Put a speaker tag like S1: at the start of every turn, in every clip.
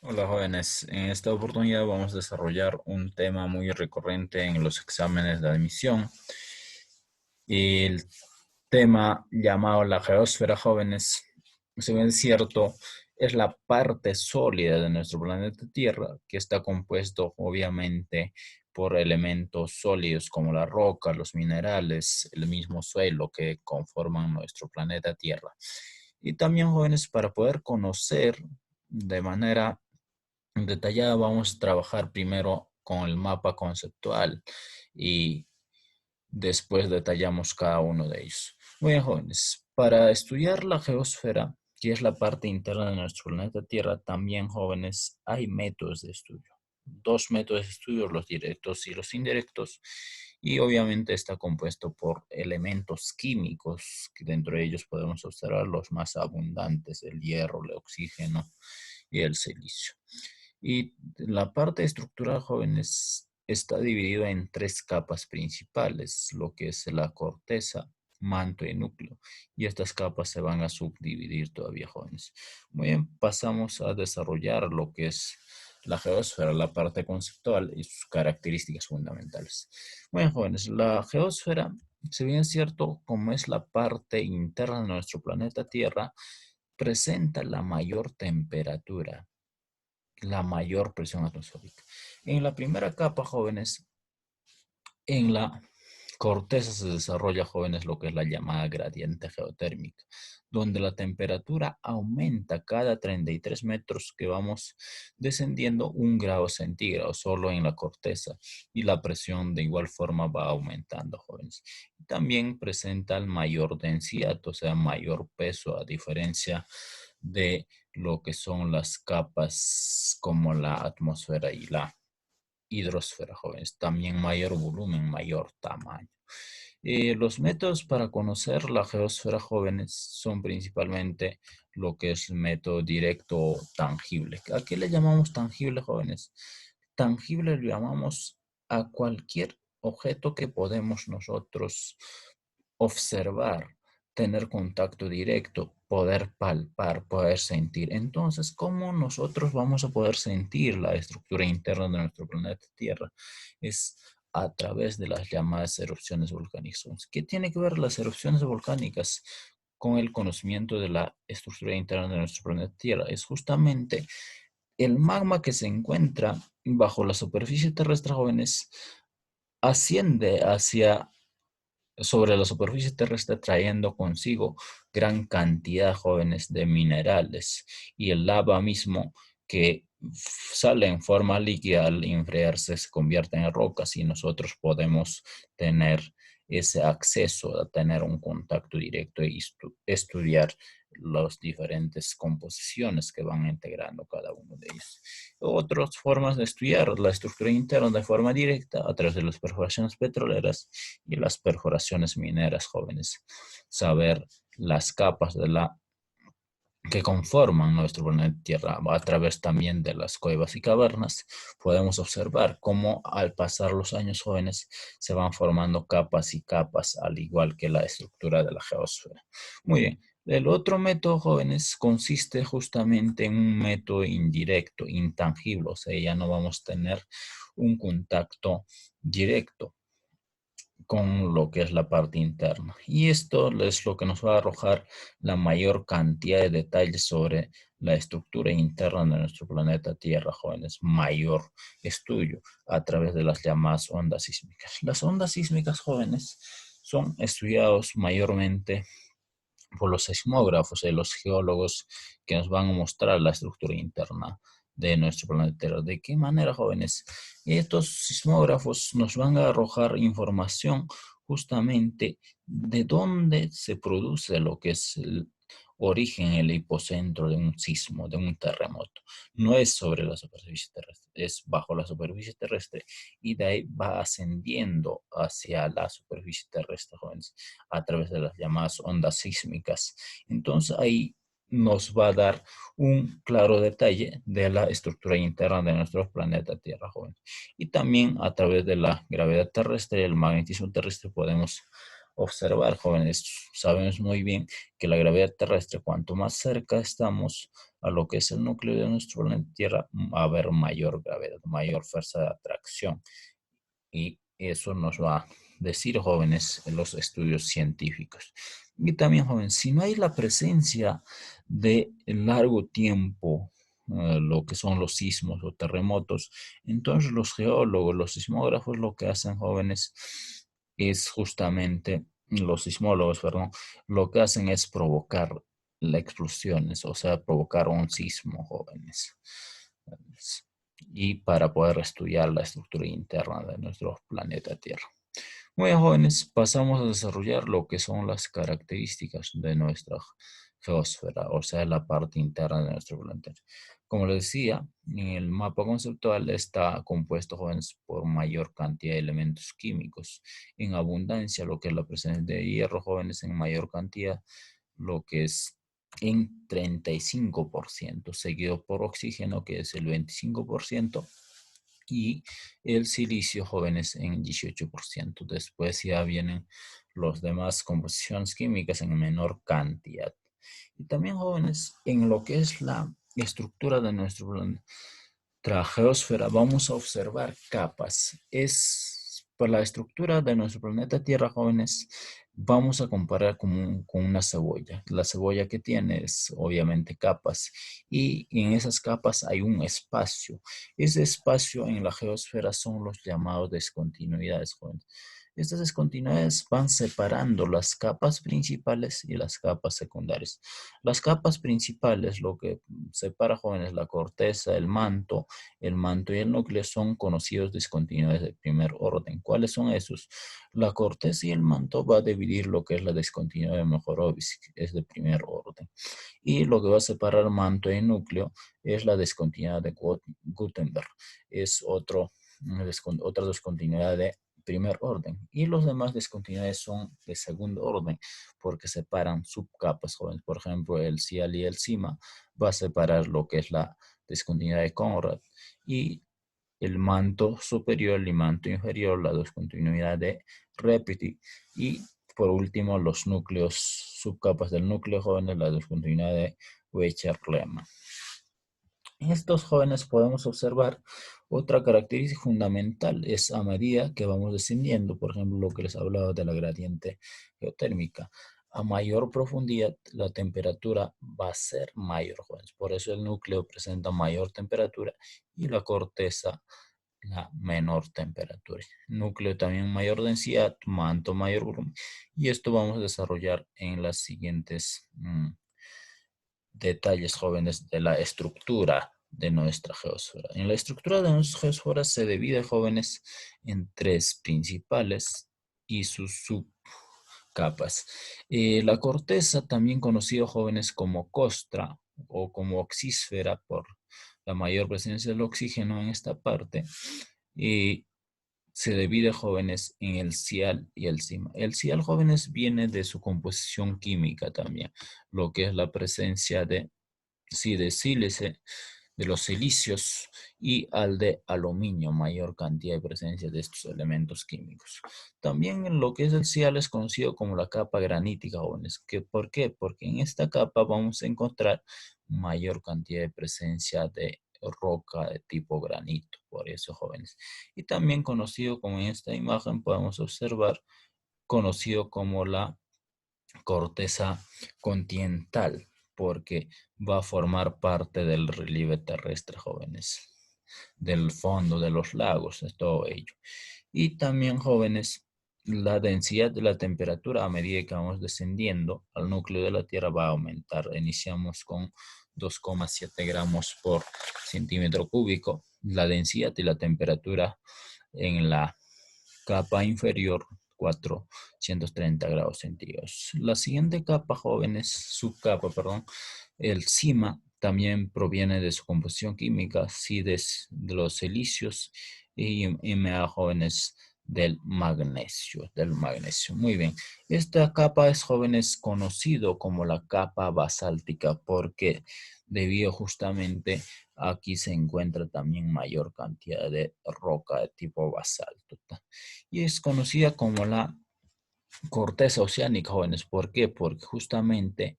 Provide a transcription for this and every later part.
S1: Hola jóvenes, en esta oportunidad vamos a desarrollar un tema muy recurrente en los exámenes de admisión. El tema llamado la geósfera, jóvenes, si bien es cierto, es la parte sólida de nuestro planeta Tierra, que está compuesto obviamente por elementos sólidos como la roca, los minerales, el mismo suelo que conforman nuestro planeta Tierra. Y también, jóvenes, para poder conocer de manera detallada, vamos a trabajar primero con el mapa conceptual y después detallamos cada uno de ellos. Muy bien, jóvenes, para estudiar la geósfera, que es la parte interna de nuestro planeta Tierra, también, jóvenes, hay métodos de estudio. Dos métodos de estudio, los directos y los indirectos, y obviamente está compuesto por elementos químicos, que dentro de ellos podemos observar los más abundantes, el hierro, el oxígeno y el silicio. Y la parte estructural, jóvenes, está dividida en tres capas principales, lo que es la corteza, manto y núcleo. Y estas capas se van a subdividir todavía, jóvenes. Muy bien, pasamos a desarrollar lo que es la geósfera, la parte conceptual y sus características fundamentales. Muy bien, jóvenes, la geósfera, si bien es cierto, como es la parte interna de nuestro planeta Tierra, presenta la mayor temperatura, la mayor presión atmosférica. En la primera capa, jóvenes, en la corteza se desarrolla, jóvenes, lo que es la llamada gradiente geotérmica, donde la temperatura aumenta cada 33 metros que vamos descendiendo 1 grado centígrado solo en la corteza, y la presión de igual forma va aumentando, jóvenes. También presenta mayor densidad, o sea, mayor peso, a diferencia de lo que son las capas como la atmósfera y la hidrosfera, jóvenes. También mayor volumen, mayor tamaño. Los métodos para conocer la geósfera, jóvenes, son principalmente lo que es el método directo o tangible. ¿A qué le llamamos tangible, jóvenes? Tangible le llamamos a cualquier objeto que podemos nosotros observar, tener contacto directo, poder palpar, poder sentir. Entonces, ¿cómo nosotros vamos a poder sentir la estructura interna de nuestro planeta Tierra? Es a través de las llamadas erupciones volcánicas. ¿Qué tiene que ver las erupciones volcánicas con el conocimiento de la estructura interna de nuestro planeta Tierra? Es justamente el magma que se encuentra bajo la superficie terrestre, jóvenes, asciende hacia sobre la superficie terrestre, trayendo consigo gran cantidad, jóvenes, de minerales, y el lava mismo, que sale en forma líquida, al enfriarse se convierte en rocas, y nosotros podemos tener ese acceso a tener un contacto directo y estudiar las diferentes composiciones que van integrando cada uno de ellos. Otras formas de estudiar la estructura interna de forma directa a través de las perforaciones petroleras y las perforaciones mineras, jóvenes. Saber las capas de la que conforman nuestro planeta Tierra a través también de las cuevas y cavernas, podemos observar cómo al pasar los años, jóvenes, se van formando capas y capas, al igual que la estructura de la geosfera. Muy bien. El otro método, jóvenes, consiste justamente en un método indirecto, intangible, o sea, ya no vamos a tener un contacto directo con lo que es la parte interna. Y esto es lo que nos va a arrojar la mayor cantidad de detalles sobre la estructura interna de nuestro planeta Tierra, jóvenes. Mayor estudio a través de las llamadas ondas sísmicas. Las ondas sísmicas, jóvenes, son estudiados mayormente por los sismógrafos y los geólogos, que nos van a mostrar la estructura interna de nuestro planeta Tierra. ¿De qué manera, jóvenes? Estos sismógrafos nos van a arrojar información justamente de dónde se produce lo que es el origen, el hipocentro de un sismo, de un terremoto. No es sobre la superficie terrestre, es bajo la superficie terrestre, y de ahí va ascendiendo hacia la superficie terrestre, jóvenes, a través de las llamadas ondas sísmicas. Entonces ahí nos va a dar un claro detalle de la estructura interna de nuestro planeta Tierra, joven. Y también a través de la gravedad terrestre y el magnetismo terrestre podemos observar, jóvenes. Sabemos muy bien que la gravedad terrestre, cuanto más cerca estamos a lo que es el núcleo de nuestro planeta Tierra, va a haber mayor gravedad, mayor fuerza de atracción. Y eso nos va a decir, jóvenes, en los estudios científicos. Y también, jóvenes, si no hay la presencia de largo tiempo, lo que son los sismos o terremotos, entonces los geólogos, los sismógrafos, lo que hacen, jóvenes, es justamente, los sismólogos, perdón, lo que hacen es provocar las explosiones, o sea, provocar un sismo, jóvenes, y para poder estudiar la estructura interna de nuestro planeta Tierra. Muy bien, jóvenes, pasamos a desarrollar lo que son las características de nuestra geósfera, o sea, la parte interna de nuestro planeta. Como les decía, en el mapa conceptual está compuesto, jóvenes, por mayor cantidad de elementos químicos en abundancia, lo que es la presencia de hierro, jóvenes, en mayor cantidad, lo que es en 35%, seguido por oxígeno, que es el 25%, y el silicio, jóvenes, en 18%. Después ya vienen los demás composiciones químicas en menor cantidad. Y también, jóvenes, en lo que es la estructura de nuestro planeta geósfera, vamos a observar capas. Es por la estructura de nuestro planeta Tierra, jóvenes, vamos a comparar con una cebolla. La cebolla que tiene es obviamente capas y en esas capas hay un espacio. Ese espacio en la geósfera son los llamados descontinuidades, jóvenes. Estas descontinuidades van separando las capas principales y las capas secundarias. Las capas principales, lo que separa, jóvenes, la corteza, el manto y el núcleo, son conocidos discontinuidades de primer orden. ¿Cuáles son esos? La corteza y el manto va a dividir lo que es la discontinuidad de Mohorovic, es de primer orden. Y lo que va a separar manto y núcleo es la discontinuidad de Gutenberg. Es otra discontinuidad de primer orden. Y los demás discontinuidades son de segundo orden porque separan subcapas, jóvenes. Por ejemplo, el cial y el cima va a separar lo que es la discontinuidad de Conrad, y el manto superior y manto inferior, la discontinuidad de Repeti, y por último los núcleos, subcapas del núcleo, jóvenes, la discontinuidad de Weicher-Lehmann. En estos jóvenes podemos observar otra característica fundamental, es a medida que vamos descendiendo, por ejemplo, lo que les hablaba de la gradiente geotérmica. A mayor profundidad, la temperatura va a ser mayor, jóvenes. Por eso el núcleo presenta mayor temperatura y la corteza la menor temperatura. Núcleo también mayor densidad, manto mayor volumen. Y esto vamos a desarrollar en las siguientes detalles, jóvenes, de la estructura de nuestra geosfera. En la estructura de nuestra geosfera se divide, jóvenes, en tres principales y sus subcapas. La corteza, también conocido, jóvenes, como costra o como oxísfera por la mayor presencia del oxígeno en esta parte, y se divide, jóvenes, en el cial y el cima. El cial, jóvenes, viene de su composición química también, lo que es la presencia de, sí, de sílice, de los silicios, y al de aluminio, mayor cantidad de presencia de estos elementos químicos. También lo que es el cial es conocido como la capa granítica, jóvenes. ¿Por qué? Porque en esta capa vamos a encontrar mayor cantidad de presencia de roca de tipo granito, por eso, jóvenes. Y también conocido como, en esta imagen podemos observar, conocido como la corteza continental, porque va a formar parte del relieve terrestre, jóvenes, del fondo de los lagos, de todo ello. Y también, jóvenes, la densidad de la temperatura a medida que vamos descendiendo al núcleo de la Tierra va a aumentar. Iniciamos con 2,7 gramos por centímetro cúbico. La densidad y la temperatura en la capa inferior, 430 grados centígrados. La siguiente capa, jóvenes, subcapa, perdón, el cima, también proviene de su composición química, sí, de los silicios, y Ma, jóvenes, del magnesio, Muy bien. Esta capa es, jóvenes, conocido como la capa basáltica porque debido justamente aquí se encuentra también mayor cantidad de roca de tipo basalto, y es conocida como la Corteza oceánica, jóvenes. ¿Por qué? Porque justamente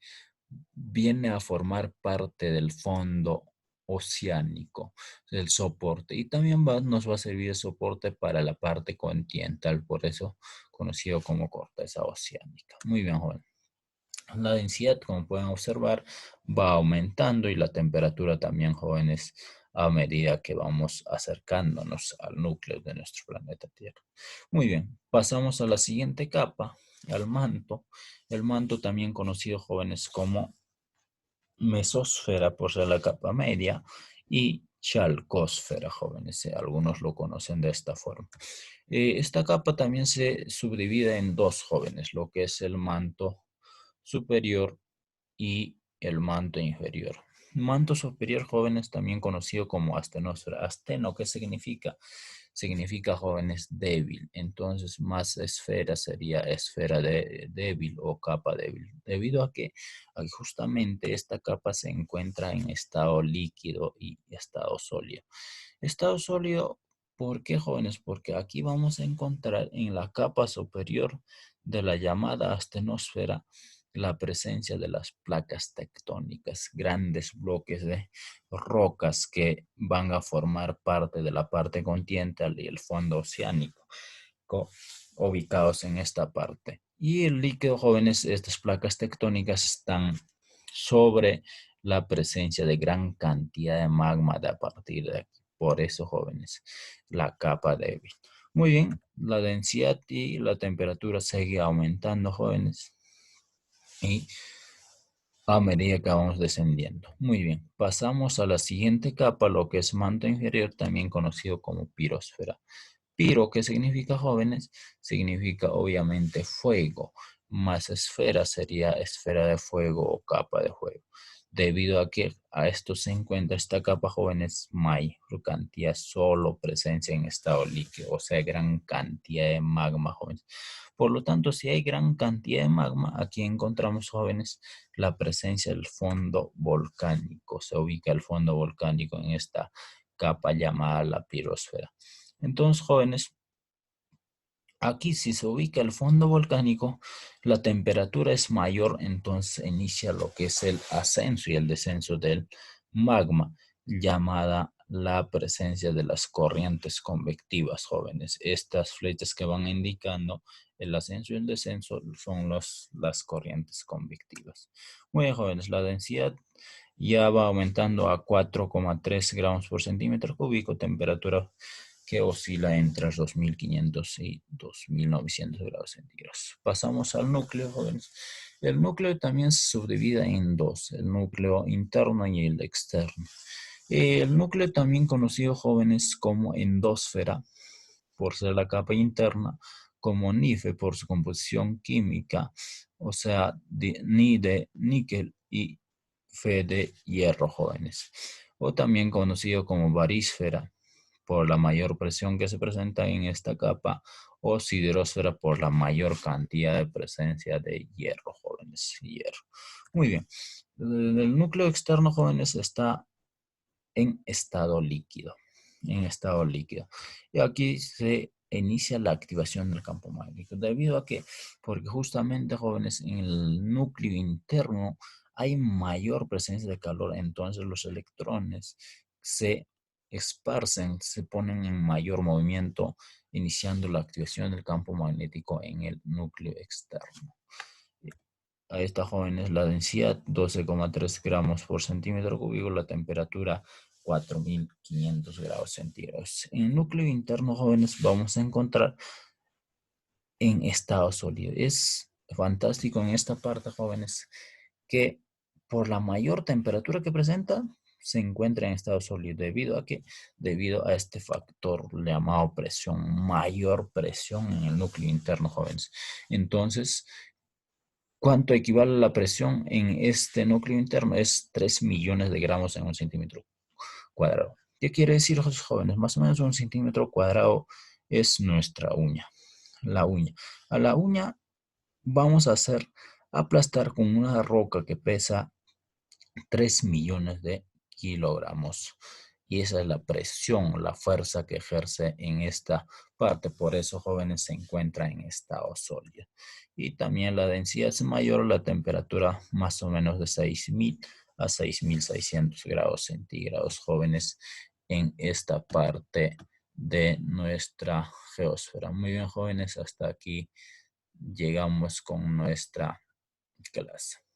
S1: viene a formar parte del fondo oceánico, del soporte. Y también nos va a servir de soporte para la parte continental, por eso conocido como corteza oceánica. Muy bien, jóvenes. La densidad, como pueden observar, va aumentando y la temperatura también, jóvenes, a medida que vamos acercándonos al núcleo de nuestro planeta Tierra. Muy bien, pasamos a la siguiente capa, al manto. El manto también conocido, jóvenes, como mesosfera por ser la capa media y chalcósfera, jóvenes. Algunos lo conocen de esta forma. Esta capa también se subdivide en dos, jóvenes, lo que es el manto superior y el manto inferior. Manto superior, jóvenes, también conocido como astenosfera. Asteno, ¿qué significa? Significa, jóvenes, débil. Entonces, más esfera sería esfera débil o capa débil. Debido a que justamente esta capa se encuentra en estado líquido y estado sólido. Estado sólido, ¿por qué, jóvenes? Porque aquí vamos a encontrar en la capa superior de la llamada astenosfera la presencia de las placas tectónicas, grandes bloques de rocas que van a formar parte de la parte continental y el fondo oceánico, ubicados en esta parte. Y el líquido, jóvenes, estas placas tectónicas están sobre la presencia de gran cantidad de magma de a partir de aquí. Por eso, jóvenes, la capa débil. Muy bien, la densidad y la temperatura sigue aumentando, jóvenes, y a medida que vamos descendiendo. Muy bien, pasamos a la siguiente capa, lo que es manto inferior, también conocido como pirosfera. Piro, ¿qué significa, jóvenes? Significa obviamente fuego, más esfera sería esfera de fuego o capa de fuego. Debido a que a esto se encuentra esta capa, jóvenes, mayor cantidad, solo presencia en estado líquido, o sea, gran cantidad de magma, jóvenes. Por lo tanto, si hay gran cantidad de magma, aquí encontramos, jóvenes, la presencia del fondo volcánico. Se ubica el fondo volcánico en esta capa llamada la pirosfera. Entonces, jóvenes, aquí si se ubica el fondo volcánico, la temperatura es mayor, entonces inicia lo que es el ascenso y el descenso del magma, llamada la presencia de las corrientes convectivas, jóvenes. Estas flechas que van indicando el ascenso y el descenso son las corrientes convectivas. Muy bien, jóvenes, la densidad ya va aumentando a 4,3 gramos por centímetro cúbico, temperatura que oscila entre los 2500 y 2900 grados centígrados. Pasamos al núcleo, jóvenes. El núcleo también se subdivide en dos, el núcleo interno y el externo. El núcleo también conocido, jóvenes, como endosfera, por ser la capa interna, como NIFE por su composición química, o sea, Ni de níquel y Fe de hierro, jóvenes, o también conocido como varísfera por la mayor presión que se presenta en esta capa, o siderósfera por la mayor cantidad de presencia de hierro, jóvenes, hierro. Muy bien. El núcleo externo, jóvenes, está en estado líquido, en estado líquido. Y aquí se inicia la activación del campo magnético. ¿Debido a que? Porque justamente, jóvenes, en el núcleo interno hay mayor presencia de calor, entonces los electrones se esparcen, se ponen en mayor movimiento, iniciando la activación del campo magnético en el núcleo externo. A esta, jóvenes, la densidad 12,3 gramos por centímetro cúbico, la temperatura 4500 grados centígrados. En el núcleo interno, jóvenes, vamos a encontrar en estado sólido. Es fantástico en esta parte, jóvenes, que por la mayor temperatura que presenta, se encuentra en estado sólido. Debido a este factor llamado presión, mayor presión en el núcleo interno, jóvenes. Entonces, ¿cuánto equivale a la presión en este núcleo interno? Es 3 millones de gramos en un centímetro cuadrado. ¿Qué quiere decir, jóvenes? Más o menos un centímetro cuadrado es nuestra uña, la uña. A la uña vamos a hacer aplastar con una roca que pesa 3 millones de kilogramos. y esa es la presión, la fuerza que ejerce en esta parte. Por eso, jóvenes, se encuentra en estado sólido. Y también la densidad es mayor, la temperatura más o menos de 6.000 a 6.600 grados centígrados, jóvenes, en esta parte de nuestra geósfera. Muy bien, jóvenes, hasta aquí llegamos con nuestra clase.